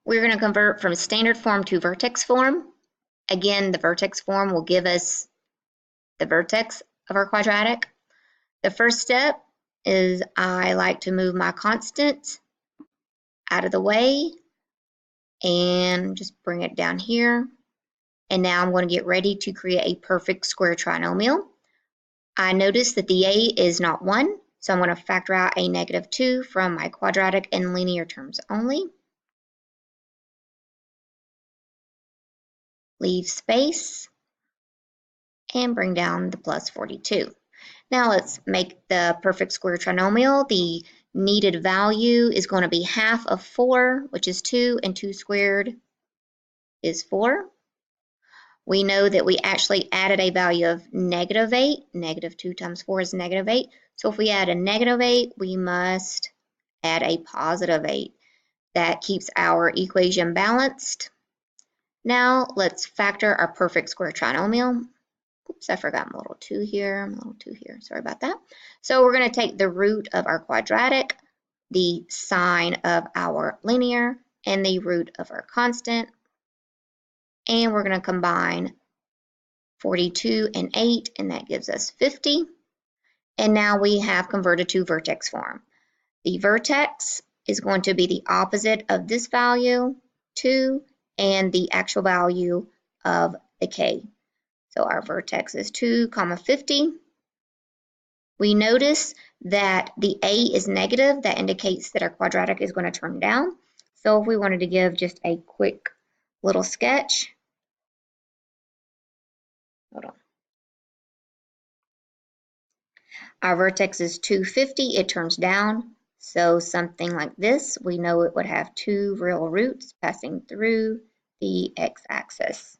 We're going to convert from standard form to vertex form. Again, the vertex form will give us the vertex of our quadratic. The first step is I like to move my constant out of the way and just bring it down here. And now I'm going to get ready to create a perfect square trinomial. I notice that the a is not 1, so I'm going to factor out a -2 from my quadratic and linear terms only. Leave space and bring down the plus 42. Now let's make the perfect square trinomial. The needed value is going to be half of 4, which is 2, and 2 squared is 4. We know that we actually added a value of -8. -2 times 4 is -8. So if we add a -8, we must add a +8. That keeps our equation balanced. Now let's factor our perfect square trinomial. Oops, I forgot my little 2 here, sorry about that. So we're going to take the root of our quadratic, the sine of our linear, and the root of our constant. And we're going to combine 42 and 8, and that gives us 50. And now we have converted to vertex form. The vertex is going to be the opposite of this value, 2, and the actual value of the k. So our vertex is 2, 50. We notice that the a is negative. That indicates that our quadratic is going to turn down. So if we wanted to give just a quick little sketch, hold on. Our vertex is 250. It turns down. So something like this, we know it would have 2 real roots passing through the x-axis.